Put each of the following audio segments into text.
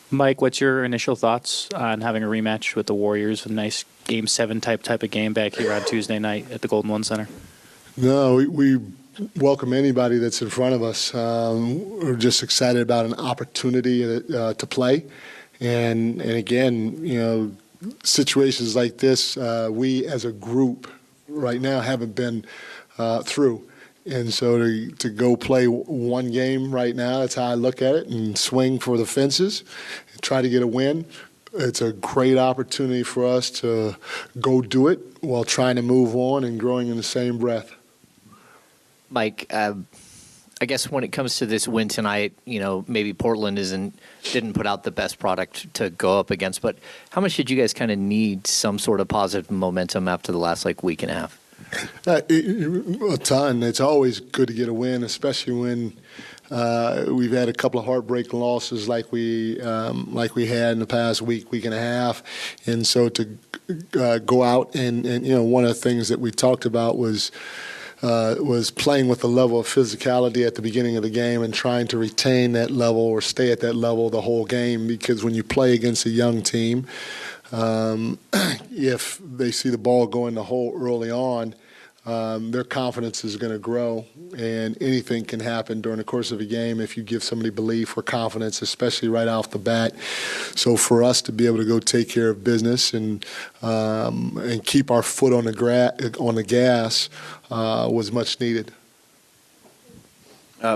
Mike, what's your initial thoughts on having a rematch with the Warriors? A nice Game 7 type of game back here on Tuesday night at the Golden One Center. No, we welcome anybody that's in front of us. We're just excited about an opportunity to play. And again, situations like this, we as a group right now haven't been through. And so to go play one game right now, that's how I look at it, and swing for the fences, and try to get a win. It's a great opportunity for us to go do it while trying to move on and growing in the same breath. Mike, I guess when it comes to this win tonight, maybe Portland didn't put out the best product to go up against, but how much did you guys kind of need some sort of positive momentum after the last week and a half? A ton. It's always good to get a win, especially when we've had a couple of heartbreak losses like we had in the past week and a half. And so to go out and one of the things that we talked about was playing with a level of physicality at the beginning of the game and trying to retain that level or stay at that level the whole game, because when you play against a young team, if they see the ball go in the hole early on, their confidence is going to grow, and anything can happen during the course of a game if you give somebody belief or confidence, especially right off the bat. So for us to be able to go take care of business and keep our foot on the gas was much needed.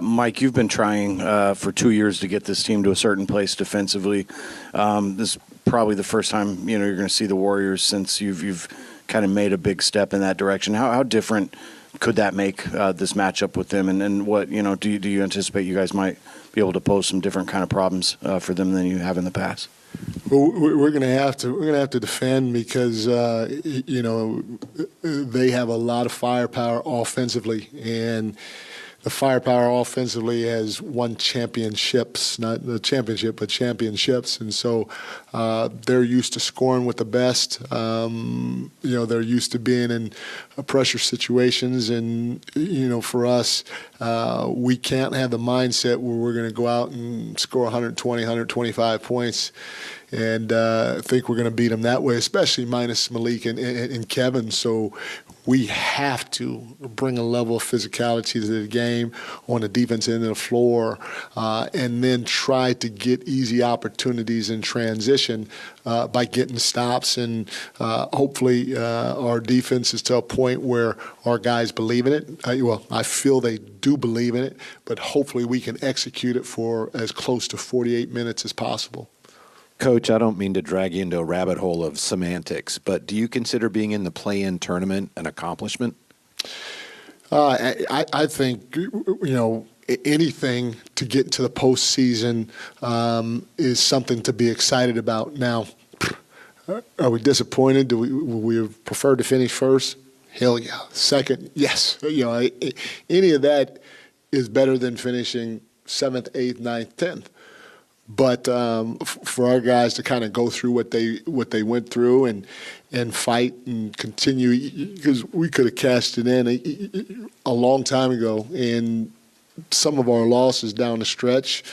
Mike, you've been trying for 2 years to get this team to a certain place defensively. This is probably the first time you're going to see the Warriors since you've kind of made a big step in that direction. How different could that make this matchup with them? And what do you anticipate you guys might be able to pose some different kind of problems for them than you have in the past? Well, we're going to have to defend because they have a lot of firepower offensively, and the firepower offensively has won championships, not the championship, but championships. And so they're used to scoring with the best. They're used to being in pressure situations. And, for us, we can't have the mindset where we're going to go out and score 120, 125 points and think we're going to beat them that way, especially minus Malik and Kevin. So we have to bring a level of physicality to the game on the defense end of the floor, and then try to get easy opportunities in transition by getting stops. And hopefully our defense is to a point where our guys believe in it. I feel they do believe in it, but hopefully we can execute it for as close to 48 minutes as possible. Coach, I don't mean to drag you into a rabbit hole of semantics, but do you consider being in the play-in tournament an accomplishment? I think, anything to get into the postseason is something to be excited about. Now, are we disappointed? Do we prefer to finish first? Hell yeah. Second, yes. Any of that is better than finishing 7th, 8th, 9th, 10th. But for our guys to kind of go through what they went through and fight and continue, because we could have cashed it in a long time ago. And some of our losses down the stretch,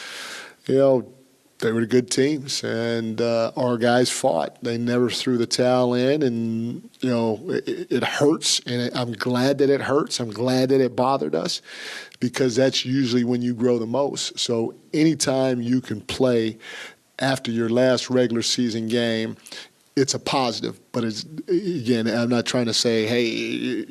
they were the good teams, and our guys fought. They never threw the towel in, and it hurts. And I'm glad that it hurts. I'm glad that it bothered us, because that's usually when you grow the most. So anytime you can play after your last regular season game, it's a positive. But again, I'm not trying to say, hey,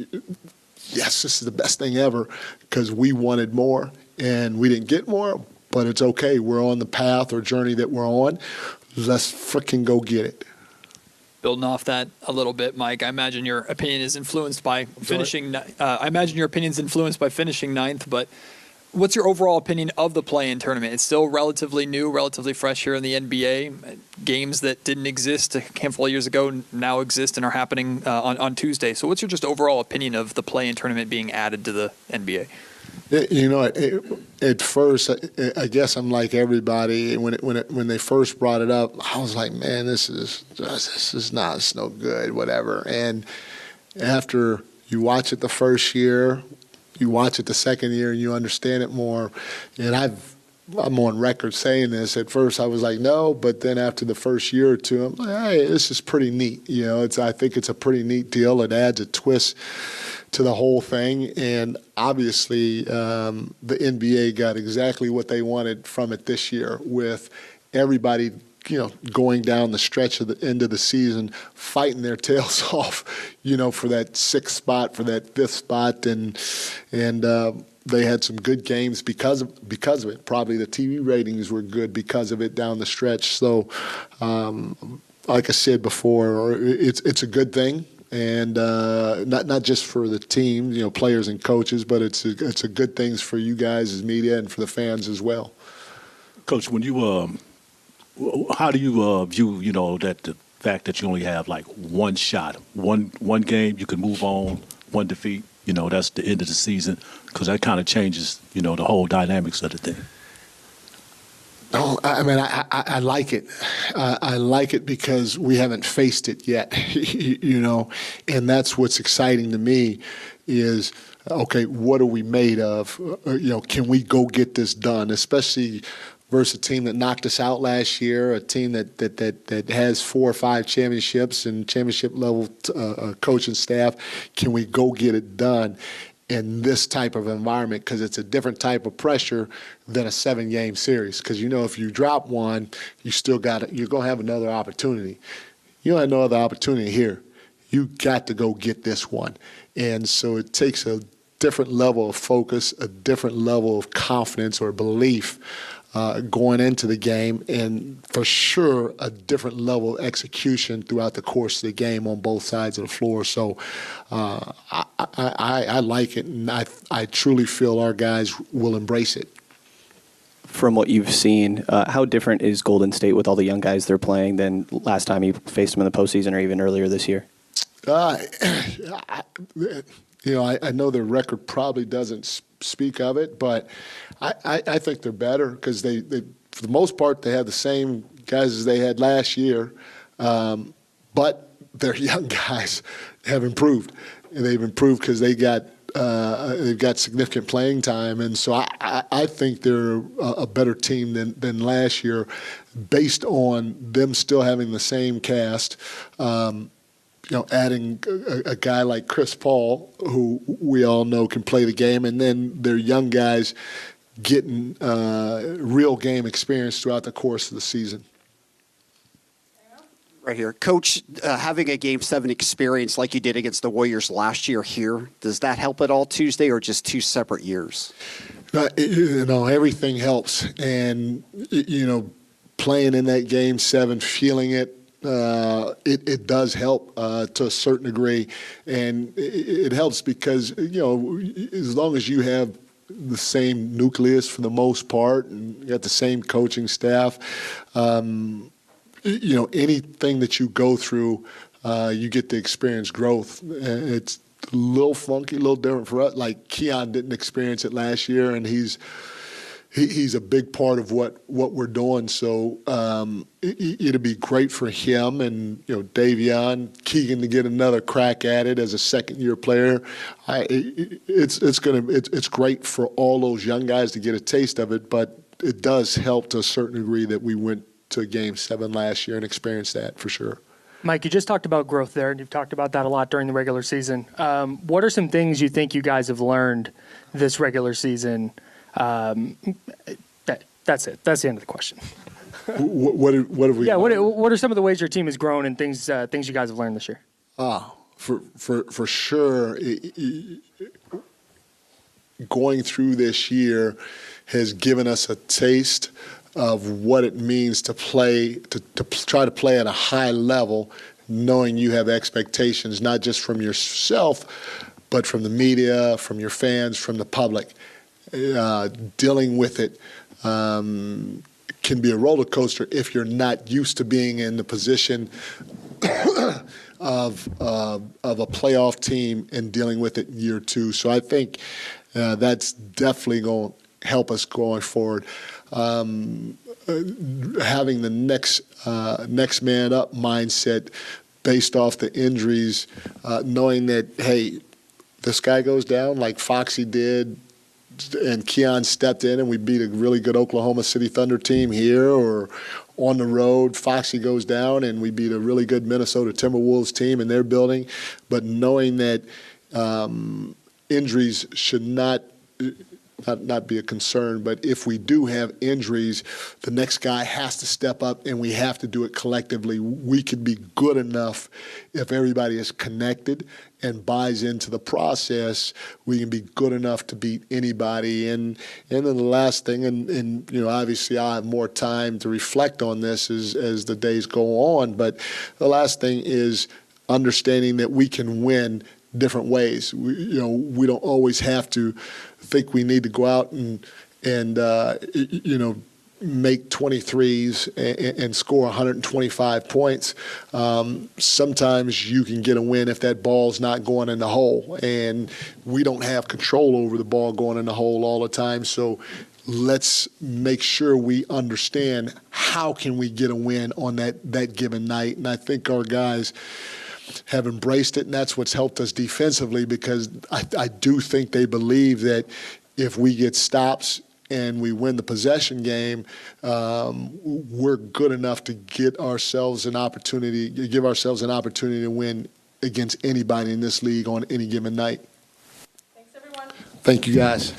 yes, this is the best thing ever, because we wanted more and we didn't get more. But it's okay. We're on the path or journey that we're on. Let's freaking go get it. Building off that a little bit, Mike, I imagine your opinion is influenced by finishing. Influenced by finishing ninth. But what's your overall opinion of the play-in tournament? It's still relatively new, relatively fresh here in the NBA. Games that didn't exist a handful of years ago now exist and are happening on Tuesday. So, what's your just overall opinion of the play-in tournament being added to the NBA? At first, I guess I'm like everybody. When they first brought it up, I was like, man, this is it's no good, whatever. And after you watch it the first year, you watch it the second year, and you understand it more. And I've I'm on record saying this. At first, I was like, no, but then after the first year or two, I'm like, hey, this is pretty neat. I think it's a pretty neat deal. It adds a twist to the whole thing, and obviously, the NBA got exactly what they wanted from it this year, with everybody, going down the stretch of the end of the season, fighting their tails off, for that sixth spot, for that fifth spot, and they had some good games because of it. Probably the TV ratings were good because of it down the stretch. So, like I said before, it's a good thing, and not just for the team, players and coaches, but it's a good thing for you guys as media and for the fans as well. Coach, when you how do you view that the fact that you only have like one shot, one game you can move on, one defeat? That's the end of the season, because that kind of changes, the whole dynamics of the thing. Oh, I mean, I like it. I like it because we haven't faced it yet, and that's what's exciting to me is, okay, what are we made of? Can we go get this done, especially versus a team that knocked us out last year, a team that has 4 or 5 championships and championship-level coaching staff. Can we go get it done in this type of environment? Because it's a different type of pressure than a 7-game series. Because, if you drop one, you're going to have another opportunity. You don't have no other opportunity here. You got to go get this one. And so it takes a different level of focus, a different level of confidence or belief going into the game, and for sure a different level of execution throughout the course of the game on both sides of the floor. So I like it, and I truly feel our guys will embrace it. From what you've seen, how different is Golden State with all the young guys they're playing than last time you faced them in the postseason or even earlier this year? I know their record probably doesn't speak of it, but I think they're better because they, for the most part, they have the same guys as they had last year, but their young guys have improved. And they've improved because they've got significant playing time, and so I think they're a better team than last year, based on them still having the same cast. Adding a guy like Chris Paul, who we all know can play the game, and then their young guys getting real game experience throughout the course of the season. Right here. Coach, having a Game 7 experience like you did against the Warriors last year here, does that help at all Tuesday, or just 2 separate years? Everything helps. And, playing in that Game 7, feeling it, it does help to a certain degree, and it helps because as long as you have the same nucleus for the most part, and you got the same coaching staff, anything that you go through, you get to experience growth. It's a little funky, a little different for us. Like Keon didn't experience it last year, and he's a big part of what we're doing. So it'll be great for him and Davion, Keegan to get another crack at it as a second-year player. It's great for all those young guys to get a taste of it, but it does help to a certain degree that we went to Game 7 last year and experienced that for sure. Mike, you just talked about growth there, and you've talked about that a lot during the regular season. What are some things you think you guys have learned this regular season? That's it. That's the end of the question. What have we? Yeah. What are some of the ways your team has grown and things you guys have learned this year? For sure, going through this year has given us a taste of what it means to play, to try to play at a high level, knowing you have expectations not just from yourself, but from the media, from your fans, from the public. Dealing with it can be a roller coaster if you're not used to being in the position of a playoff team and dealing with it in year 2. So I think that's definitely going to help us going forward. Having the next man up mindset based off the injuries, knowing that, hey, this guy goes down like Foxy did and Keon stepped in and we beat a really good Oklahoma City Thunder team here, or on the road, Foxy goes down and we beat a really good Minnesota Timberwolves team in their building. But knowing that injuries should not be a concern, but if we do have injuries, the next guy has to step up and we have to do it collectively. We could be good enough if everybody is connected and buys into the process. We can be good enough to beat anybody. And then the last thing, and obviously I'll have more time to reflect on this as the days go on, but the last thing is understanding that we can win different ways. We don't always have to think we need to go out and make 23s and score 125 points. Sometimes you can get a win if that ball's not going in the hole, and we don't have control over the ball going in the hole all the time. So let's make sure we understand how can we get a win on that given night. And I think our guys have embraced it, and that's what's helped us defensively, because I do think they believe that if we get stops and we win the possession game, we're good enough to give ourselves an opportunity to win against anybody in this league on any given night. Thanks, everyone. Thank you, guys.